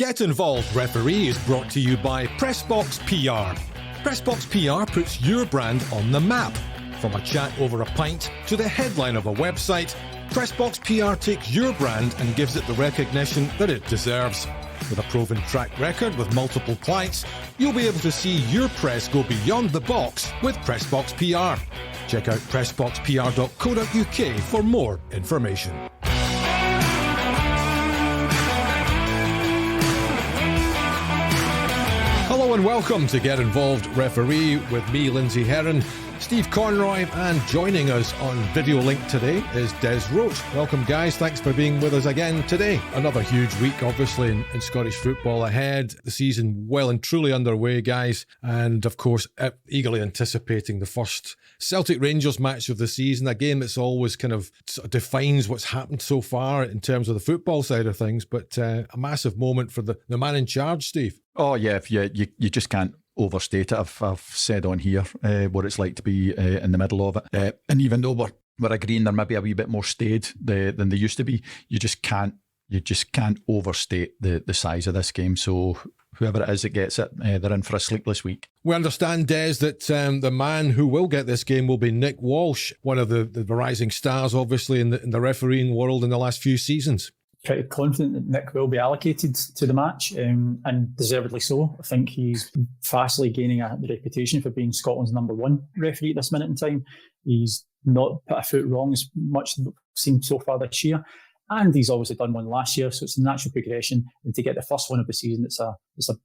Get Involved Referee is brought to you by Pressbox PR. Pressbox PR puts your brand on the map. From a chat over a pint to the headline of a website, Pressbox PR takes your brand and gives it the recognition that it deserves. With a proven track record with multiple clients, you'll be able to see your press go beyond the box with Pressbox PR. Check out pressboxpr.co.uk for more information. Hello and welcome to Get Involved Referee with me, Lindsay Heron, Steve Conroy, and joining us on video link today is Des Roach. Welcome guys, thanks for being with us again today. Another huge week obviously in Scottish football ahead. The season well and truly underway guys, and of course eagerly anticipating the first Celtic Rangers match of the season, a game that's always kind of defines what's happened so far in terms of the football side of things, but a massive moment for the man in charge, Steve. Oh yeah, you just can't overstate it. I've said on here what it's like to be in the middle of it, and even though we're agreeing they're maybe a wee bit more staid than they used to be, you just can't overstate the size of this game. So whoever it is that gets it, they're in for a sleepless week. We understand, Des, that the man who will get this game will be NickWalsh, one of the rising stars obviously in the refereeing world in the last few seasons. Pretty confident that Nick will be allocated to the match, and deservedly so. I think he's fastly gaining the reputation for being Scotland's number one referee at this minute in time. He's not put a foot wrong as much as we've seen so far this year, and he's obviously done one last year, so it's a natural progression. And to get the first one of the season, it's a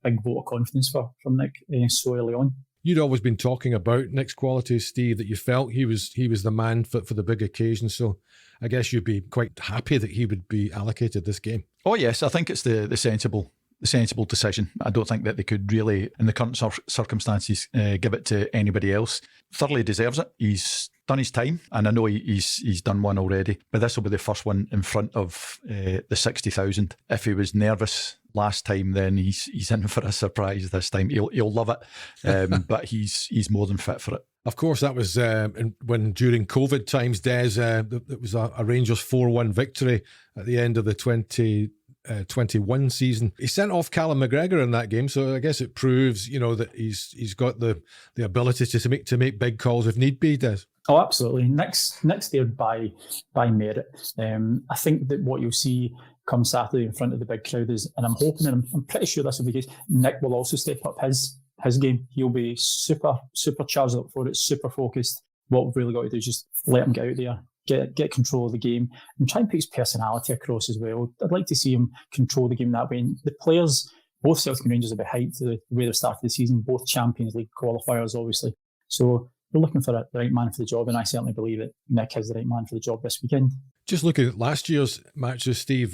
big vote of confidence from Nick so early on. You'd always been talking about Nick's qualities, Steve, that you felt he was the man for the big occasion. So I guess you'd be quite happy that he would be allocated this game. Oh yes, I think it's the sensible decision. I don't think that they could really, in the current circumstances, give it to anybody else. Thoroughly deserves it. He's done his time, and I know he's done one already, but this will be the first one in front of the 60,000. If he was nervous last time, then he's in for a surprise this time. He'll love it, but he's more than fit for it. Of course, that was when during COVID times, Des, it was a Rangers 4-1 victory at the end of the 2021 season. He sent off Callum McGregor in that game, so I guess it proves, that he's got the ability to make big calls if need be, Des. Oh, absolutely. Nick's there by merit. I think that what you'll see come Saturday in front of the big crowd is, and I'm hoping, and I'm pretty sure this will be the case, Nick will also step up his game. He'll be super charged up for it, super focused. What we've really got to do is just let him get out there, get control of the game, and try and put his personality across as well. I'd like to see him control the game that way. And the players, both Celtic and Rangers, will be hyped the way they've started the season, both Champions League qualifiers, obviously. So we're looking for the right man for the job, and I certainly believe that Nick is the right man for the job this weekend. Just looking at last year's matches, Steve,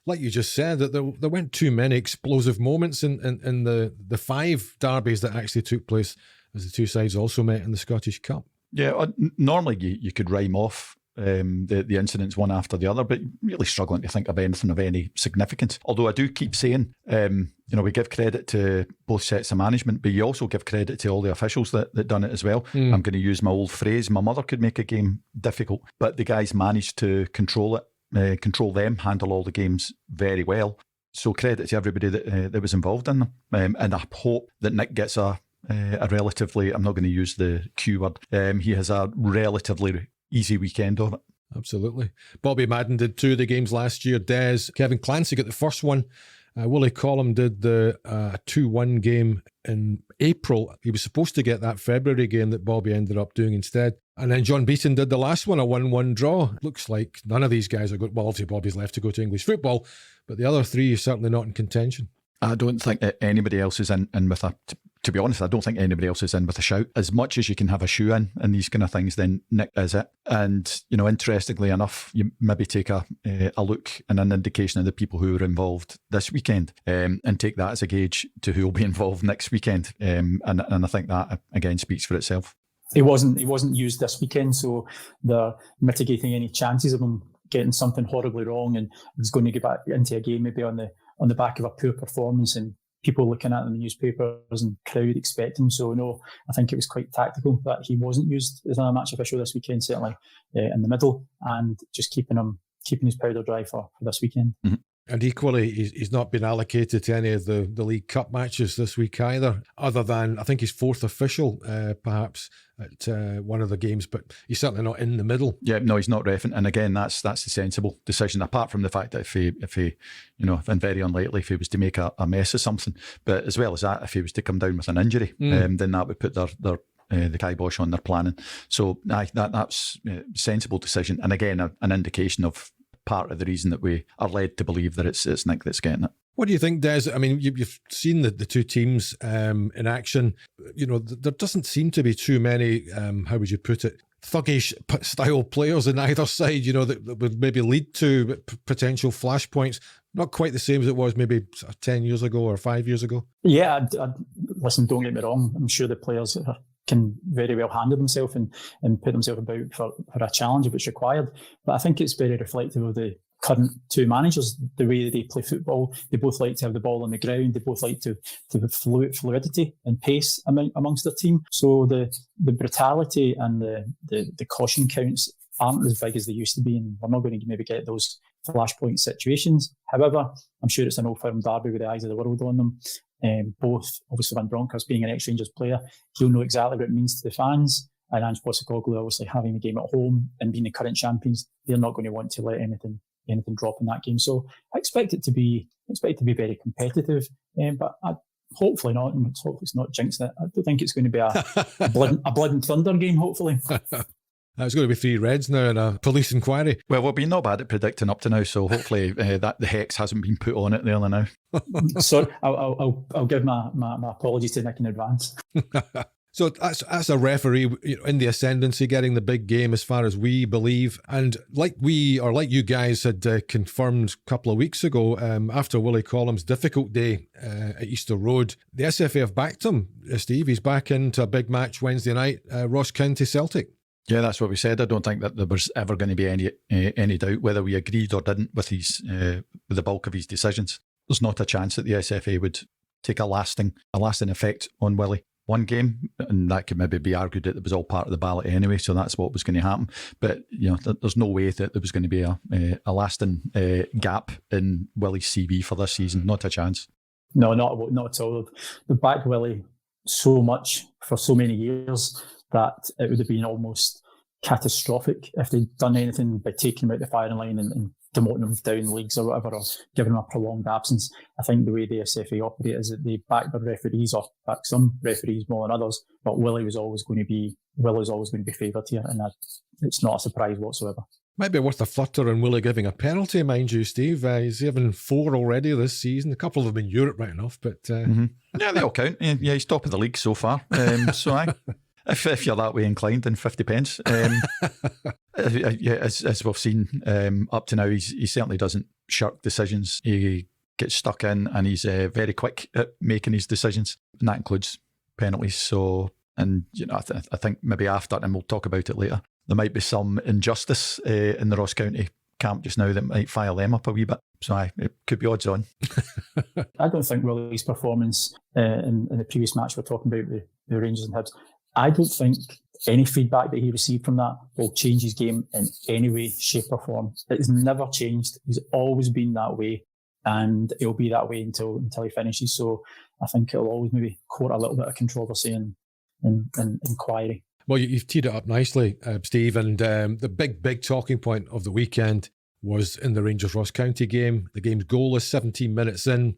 like you just said, that there weren't too many explosive moments in the five derbies that actually took place as the two sides also met in the Scottish Cup. Yeah, normally you could rhyme off the incidents one after the other, but really struggling to think of anything of any significance. Although I do keep saying, we give credit to both sets of management, but you also give credit to all the officials that done it as well. I'm going to use my old phrase, my mother could make a game difficult, but the guys managed to control it, handle all the games very well. So credit to everybody that was involved in them. And I hope that Nick gets a relatively, I'm not going to use the Q word, he has a relatively easy weekend of it. Absolutely. Bobby Madden did two of the games last year. Des, Kevin Clancy got the first one. Willie Collum did the 2-1 game in April. He was supposed to get that February game that Bobby ended up doing instead. And then John Beaton did the last one, a 1-1 draw. Looks like none of these guys are good. Well, obviously Bobby's left to go to English football, but the other three are certainly not in contention. I don't think that anybody else is in with a... To be honest, I don't think anybody else is in with a shout. As much as you can have a shoe in these kind of things, then Nick is it. And, interestingly enough, you maybe take a look and an indication of the people who are involved this weekend and take that as a gauge to who will be involved next weekend. And I think that, again, speaks for itself. He wasn't used this weekend, so they're mitigating any chances of him getting something horribly wrong, and he's going to get back into a game maybe on the back of a poor performance and people looking at him in the newspapers and crowd expecting him. So no, I think it was quite tactical that he wasn't used as a match official this weekend, certainly in the middle, and just keeping his powder dry for this weekend. Mm-hmm. And equally, he's not been allocated to any of the League Cup matches this week either, other than, I think, his fourth official, perhaps, at one of the games, but he's certainly not in the middle. Yeah, no, he's not reffing. And again, that's the sensible decision, apart from the fact that if he, and very unlikely if he was to make a mess of something, but as well as that, if he was to come down with an injury, then that would put the kibosh on their planning. So that's a sensible decision. And again, an indication of part of the reason that we are led to believe that it's Nick that's getting it. What do you think, Des? I mean, you've seen the two teams in action. There doesn't seem to be too many, how would you put it, thuggish style players in either side, that would maybe lead to potential flashpoints. Not quite the same as it was maybe 10 years ago or 5 years ago. Yeah, listen, don't get me wrong. I'm sure the players can very well handle themselves and put themselves about for a challenge if it's required. But I think it's very reflective of the current two managers, the way that they play football. They both like to have the ball on the ground. They both like to have fluidity and pace amongst their team. So the brutality and the caution counts aren't as big as they used to be, and we're not going to maybe get those flashpoint situations. However, I'm sure it's an old firm derby with the eyes of the world on them. Both, obviously, Van Bronckhorst being an ex-Rangers player, he'll know exactly what it means to the fans. And Ange Postecoglou, obviously, having the game at home and being the current champions, they're not going to want to let anything drop in that game. So I expect it to be very competitive, but hopefully not. And hopefully it's not jinxing it. I don't think it's going to be a blood and thunder game. Hopefully. It's going to be 3 reds now and a police inquiry. Well, we've been not bad at predicting up to now, so hopefully that the hex hasn't been put on it there now. So I'll give my apologies to Nick in advance. So that's a referee in the ascendancy, getting the big game as far as we believe. And like you guys had confirmed a couple of weeks ago, after Willie Collum's difficult day at Easter Road, the SFA have backed him, Steve. He's back into a big match Wednesday night, Ross County Celtic. Yeah, that's what we said. I don't think that there was ever going to be any doubt whether we agreed or didn't with with the bulk of his decisions. There's not a chance that the SFA would take a lasting effect on Willie. One game, and that could maybe be argued that it was all part of the ballot anyway, so that's what was going to happen. But there's no way that there was going to be a lasting gap in Willie's CV for this season. Not a chance. No, not at all. They've backed Willie so much for so many years that it would have been almost catastrophic if they'd done anything by taking him out the firing line and demoting him down leagues or whatever, or giving him a prolonged absence. I think the way the SFA operate is that they back their referees, or back some referees more than others, but Willie was always going to be favoured here, and it's not a surprise whatsoever. Might be worth a flutter on Willie giving a penalty, mind you, Steve. He's given 4 already this season. A couple of them in Europe, right enough, but yeah, they all count. Yeah, he's top of the league so far. If you're that way inclined, then 50 pence. As we've seen up to now, he certainly doesn't shirk decisions. He gets stuck in, and he's very quick at making his decisions, and that includes penalties. So, and I think maybe after, and we'll talk about it later, there might be some injustice in the Ross County camp just now that might fire them up a wee bit. So it could be odds on. I don't think Willie's performance in the previous match we're talking about, the Rangers and Hibs, I don't think any feedback that he received from that will change his game in any way, shape or form. It's never changed. He's always been that way, and it'll be that way until he finishes. So I think it'll always maybe court a little bit of controversy and inquiry. Well, you've teed it up nicely, Steve, and the big talking point of the weekend was in the Rangers-Ross County game. The game's goalless, 17 minutes in.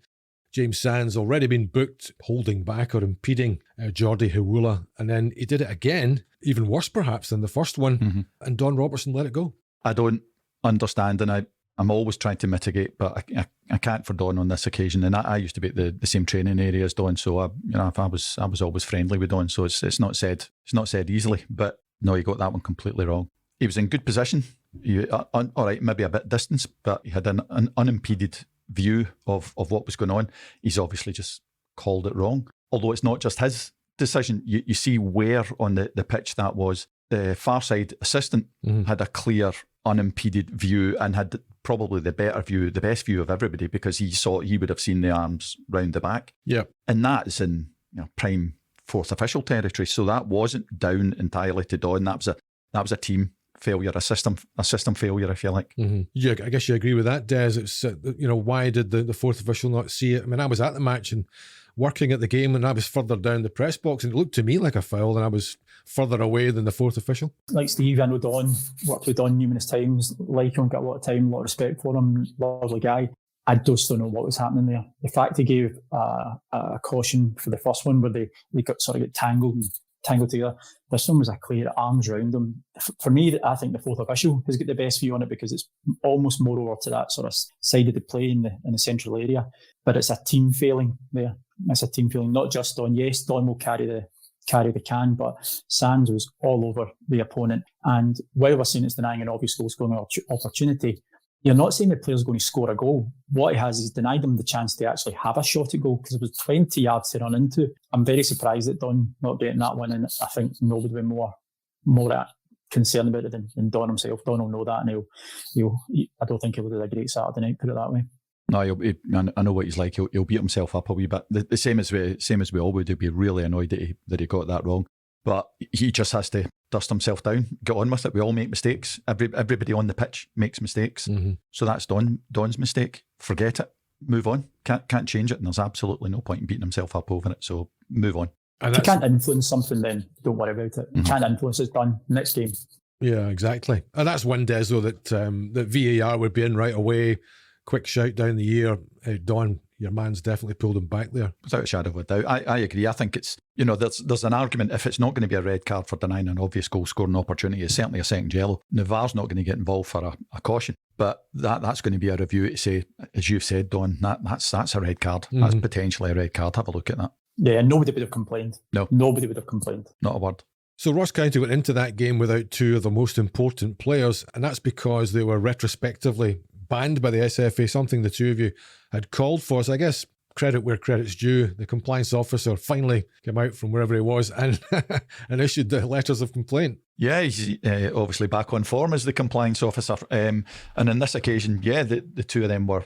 James Sands already been booked, holding back or impeding Jordi Hewula. And then he did it again, even worse perhaps than the first one, and Don Robertson let it go. I don't understand, and I'm always trying to mitigate, but I can't for Don on this occasion. And I used to be at the same training area as Don, so I was always friendly with Don, so it's not said easily. But no, he got that one completely wrong. He was in good position. All right, maybe a bit distance, but he had an unimpeded view of what was going on. He's obviously just called it wrong. Although it's not just his decision. You see where on the pitch that was. The far side assistant had a clear, unimpeded view and had probably the best view of everybody, because he would have seen the arms round the back. Yeah. And that's in prime fourth official territory. So that wasn't down entirely to Don. That was a team failure, a system failure, if you like. Mm-hmm. Yeah, I guess you agree with that, Des. It's why did the fourth official not see it? I mean, I was at the match and working at the game, and I was further down the press box, and it looked to me like a foul, and I was further away than the fourth official. Like Steve, I know Don, worked with Don numerous times, like him, got a lot of time, a lot of respect for him, lovely guy. I just don't know what was happening there. The fact he gave a caution for the first one where they got tangled together. This one was a clear arms round them. For me, I think the fourth official has got the best view on it because it's almost more over to that sort of side of the play in the central area. But it's a team failing there. It's a team failing, not just Don. Yes, Don will carry the can, but Sands was all over the opponent. And while we're saying it's denying an obvious goal scoring opportunity, you're not saying the player's going to score a goal. What he has is denied him the chance to actually have a shot at goal because there was 20 yards to run into. I'm very surprised at Don not getting that one, and I think nobody would be more concerned about it than Don himself. Don will know that, and I don't think he'll do a great Saturday night, put it that way. No, I know what he's like. He'll beat himself up a wee bit. The same as we all would. He'll be really annoyed that he got that wrong. But he just has to dust himself down, get on with it. We all make mistakes. Everybody on the pitch makes mistakes. Mm-hmm. So that's Don's mistake. Forget it. Move on. Can't change it. And there's absolutely no point in beating himself up over it. So move on. And if you can't influence something, then don't worry about it. You can't influence it, done. Next game. Yeah, exactly. And that's one, Des, though, that VAR would be in right away. Quick shout down the year. Don, your man's definitely pulled him back there. Without a shadow of a doubt. I agree. I think it's, there's an argument, if it's not going to be a red card for denying an obvious goal scoring opportunity, it's certainly a second yellow. The VAR's not going to get involved for a caution. But that's going to be a review to say, as you've said, Don, that's a red card. Mm-hmm. That's potentially a red card. Have a look at that. Yeah, nobody would have complained. No. Nobody would have complained. Not a word. So Ross County went into that game without two of the most important players, and that's because they were retrospectively banned by the SFA, something the two of you had called for. So I guess credit where credit's due. The compliance officer finally came out from wherever he was and issued the letters of complaint. Yeah, he's obviously back on form as the compliance officer. And on this occasion, yeah, the two of them were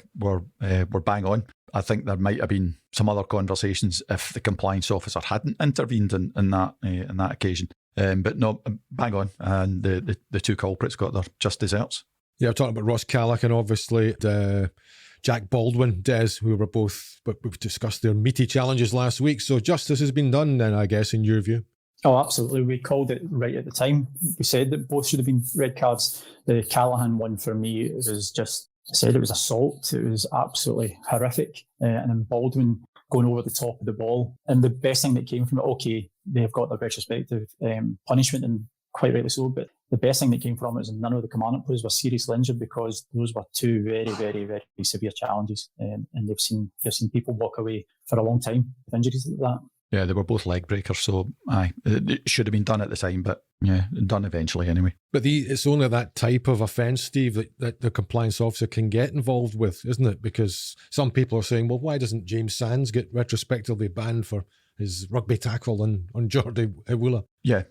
bang on. I think there might have been some other conversations if the compliance officer hadn't intervened in that occasion. But no, bang on. And the two culprits got their just desserts. Yeah, I'm talking about Ross Callaghan, obviously, Jack Baldwin, Des, who were both, but we've discussed their meaty challenges last week. So justice has been done then, I guess, in your view. Oh, absolutely. We called it right at the time. We said that both should have been red cards. The Callaghan one, for me, it was just, I said it was assault. It was absolutely horrific. And then Baldwin going over the top of the ball. And the best thing that came from it, okay, they've got their retrospective punishment, and quite rightly so, but the best thing that came from it is none of the commandant players were seriously injured, because those were two very, very, very severe challenges, and they've seen people walk away for a long time with injuries like that. Yeah, they were both leg breakers, so it should have been done at the time, but yeah, done eventually anyway. But it's only that type of offence, Steve, that the compliance officer can get involved with, isn't it? Because some people are saying, well, why doesn't James Sands get retrospectively banned for his rugby tackle on Jordi Iwula? Yeah,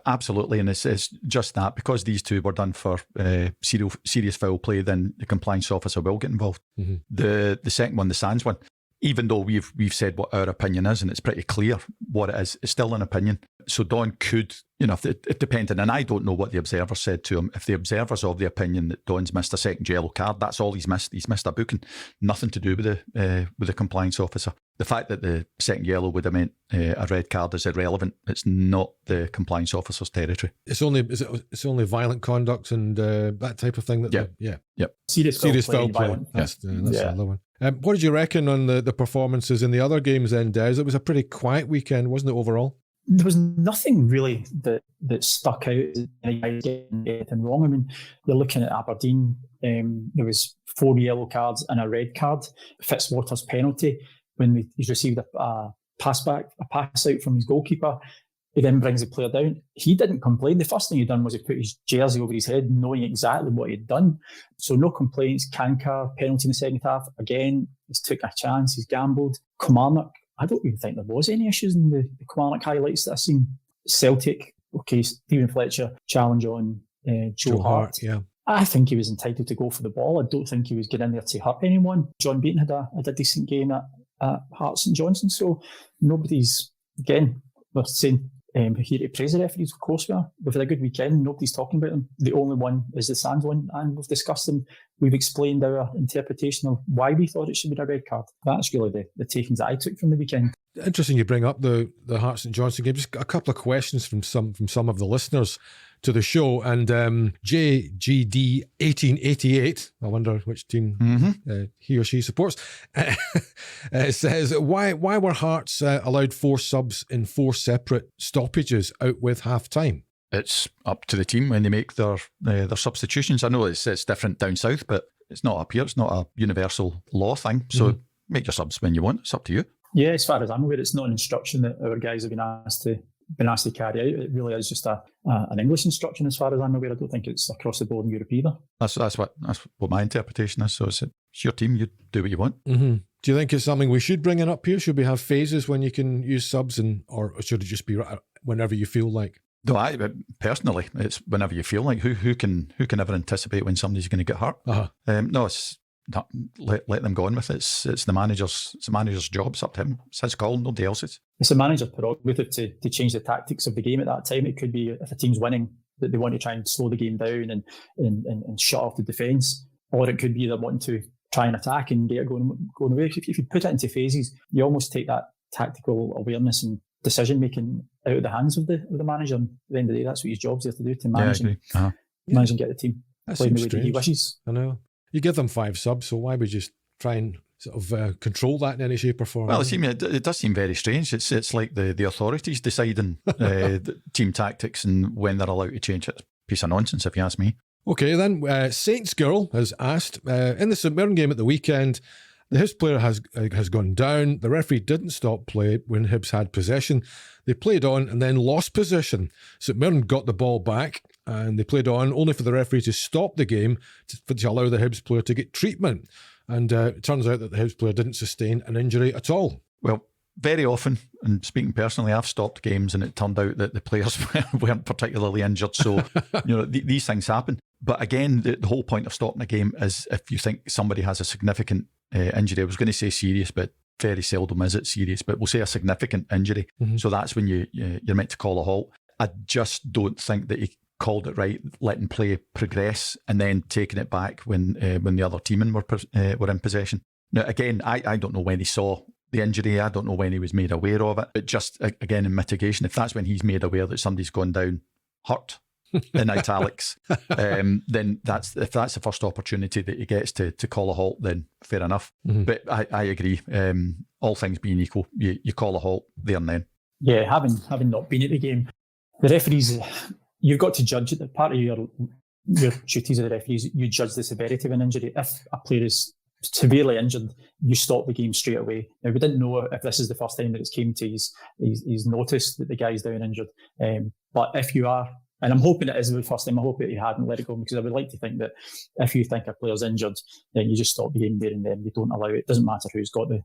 absolutely. And it's just that, because these two were done for serious foul play, then the compliance officer will get involved. Mm-hmm. The second one, the Sands one, even though we've said what our opinion is, and it's pretty clear what it is, it's still an opinion. So Don could, if it depended, and I don't know what the observer said to him, if the observer's of the opinion that Don's missed a second yellow card, that's all he's missed. He's missed a booking. Nothing to do with the compliance officer. The fact that the second yellow would have meant a red card is irrelevant. It's not the compliance officer's territory. It's only violent conduct and that type of thing. Yep. Serious foul play. That's another one. What did you reckon on the performances in the other games then, Des? It was a pretty quiet weekend, wasn't it, overall? There was nothing really that stuck out as getting anything wrong. I mean, you're looking at Aberdeen. There was 4 yellow cards and a red card. Fitzwater's penalty, when he's received a pass out from his goalkeeper, he then brings the player down. He didn't complain. The first thing he done was he put his jersey over his head, knowing exactly what he'd done. So no complaints. Kankar, penalty in the second half. Again, he's took a chance. He's gambled. Kilmarnock, I don't even think there was any issues in the Kilmarnock highlights that I've seen. Celtic, okay, Stephen Fletcher, challenge on Joe Hart. Yeah. I think he was entitled to go for the ball. I don't think he was getting in there to hurt anyone. John Beaton had a decent game at Hearts St Johnstone. So nobody's, again, we're saying here to praise the referees. Of course we are. We've had a good weekend. Nobody's talking about them. The only one is the Sands one, and we've discussed them. We've explained our interpretation of why we thought it should be a red card. That's really the takings that I took from the weekend. Interesting you bring up the Hearts and Johnson game. Just a couple of questions from some of the listeners to the show. And JGD 1888, I wonder which team he or she supports, says, why were Hearts allowed 4 subs in 4 separate stoppages out with half-time? It's up to the team when they make their substitutions. I know it's different down south, but it's not up here. It's not a universal law thing. So make your subs when you want. It's up to you. Yeah, as far as I'm aware, it's not an instruction that our guys have been asked to carry out. It really is just an English instruction, as far as I'm aware. I don't think it's across the board in Europe either. That's what my interpretation is. So it's your team. You do what you want. Mm-hmm. Do you think it's something we should bring it up here? Should we have phases when you can use subs, or should it just be whenever you feel like? No, personally, it's whenever you feel like. Who can ever anticipate when somebody's going to get hurt? No, it's not, let them go on with it. It's the manager's job. It's up to him. It's his call. Nobody else's. It's the manager's prerogative to change the tactics of the game at that time. It could be if a team's winning that they want to try and slow the game down and shut off the defence, or it could be they're wanting to try and attack and get it going away. If you put it into phases, you almost take that tactical awareness and decision making out of the hands of the manager. And at the end of the day, that's what his job's there to do, to manage manage and get the team playing the way that he wishes. I know. You give them 5 subs, so why would you just try and sort of control that in any shape or form? Well, it does seem very strange. It's like the authorities deciding team tactics and when they're allowed to change it. It's a piece of nonsense, if you ask me. Okay, then Saints Girl has asked, in the St Mirren game at the weekend, the Hibs player has gone down. The referee didn't stop play when Hibs had possession. They played on and then lost possession. St Mirren got the ball back and they played on, only for the referee to stop the game to allow the Hibs player to get treatment. And it turns out that the Hibs player didn't sustain an injury at all. Well, very often, and speaking personally, I've stopped games and it turned out that the players weren't particularly injured. So, these things happen. But again, the whole point of stopping a game is if you think somebody has a significant injury. I was going to say serious, but very seldom is it serious. But we'll say a significant injury. Mm-hmm. So that's when you're meant to call a halt. I just don't think that he called it right, letting play progress and then taking it back when the other teammen were in possession. Now, again, I don't know when he saw the injury. I don't know when he was made aware of it. But just, again, in mitigation, if that's when he's made aware that somebody's gone down hurt, in italics, then if that's the first opportunity that he gets to call a halt, then fair enough. Mm-hmm. But I agree. All things being equal, you call a halt there and then. Yeah, having not been at the game, the referees, you've got to judge it. Part of your duties of the referees, you judge the severity of an injury. If a player is severely injured, you stop the game straight away. Now, we didn't know if this is the first time that it's came to his notice that the guy's down injured. But if you are, and I'm hoping it is the first time, I hope that he hadn't let it go, because I would like to think that if you think a player's injured, then you just stop the game there and then. You don't allow it. It doesn't matter who's got the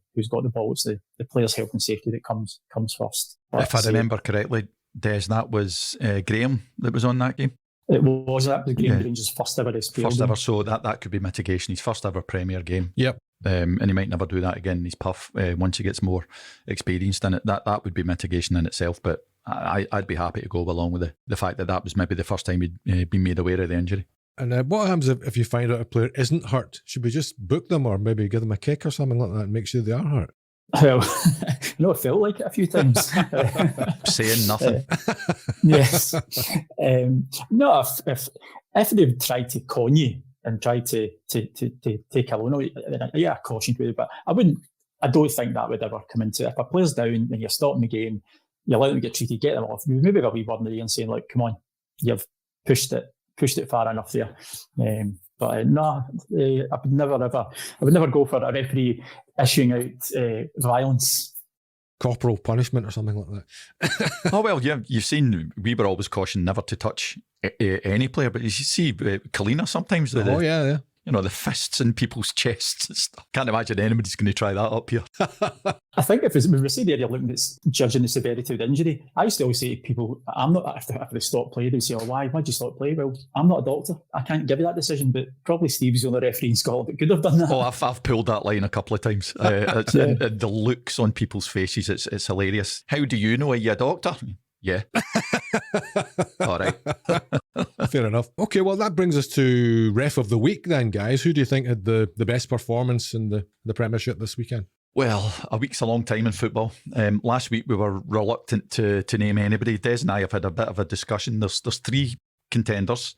ball. It's the player's health and safety that comes first. But if I remember correctly, Des, that was Graham that was on that game. It was Graham Grainger's first ever SPL First game. ever, so that could be mitigation. His first ever Premier game. Yep. And he might never do that again in his puff once he gets more experienced in it. That would be mitigation in itself, but I'd be happy to go along with the fact that was maybe the first time he'd been made aware of the injury. And what happens if you find out a player isn't hurt? Should we just book them or maybe give them a kick or something like that and make sure they are hurt? Well, it felt like it a few times. Saying nothing. Yes. No, if they've tried to con you and tried to take a loan, yeah, caution to it, but I don't think that would ever come into it. If a player's down and you're stopping the game, you allow them to get treated, get them off. You maybe have a wee word in the ear and saying, like, come on, you've pushed it far enough there. No, I would never go for a referee issuing out violence. Corporal punishment or something like that. Oh, well, yeah, you've seen, we were always cautioned never to touch any player, but you see Kalina sometimes. Yeah. The fists in people's chests and stuff. Can't imagine anybody's going to try that up here. I think if we say the area looking at judging the severity of the injury, I used to always say to people, I'm not, if they stop play, they say, oh, why'd you stop play? Well, I'm not a doctor. I can't give you that decision, but probably Steve's the only referee in Scotland that could have done that. Oh, I've pulled that line a couple of times. And the looks on people's faces, it's hilarious. How do you know? Are you a doctor? Yeah. All right. Fair enough. Okay, well, that brings us to Ref of the Week then, guys. Who do you think had the best performance in the Premiership this weekend? Well, a week's a long time in football. Last week we were reluctant to name anybody. Des and I have had a bit of a discussion. There's 3 contenders.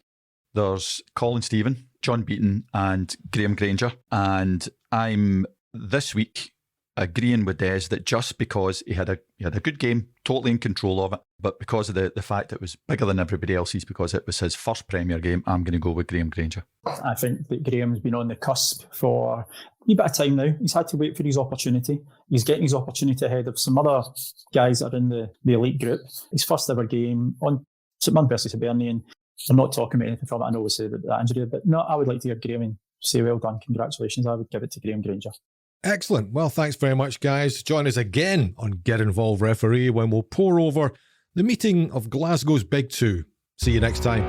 There's Colin Stephen, John Beaton and Graham Grainger. And I'm this week agreeing with Des that just because he had a good game, totally in control of it, but because of the fact it was bigger than everybody else's, because it was his first Premier game, I'm going to go with Graham Grainger. I think that Graham's been on the cusp for a wee bit of time now. He's had to wait for his opportunity. He's getting his opportunity ahead of some other guys that are in the elite group. His first ever game on St Mirren versus Hibernian. I'm not talking about anything from it. I know we said about that injury, but no, I would like to hear Graham say well done, congratulations. I would give it to Graham Grainger. Excellent. Well, thanks very much, guys. Join us again on Get Involved Referee when we'll pore over the meeting of Glasgow's Big Two. See you next time.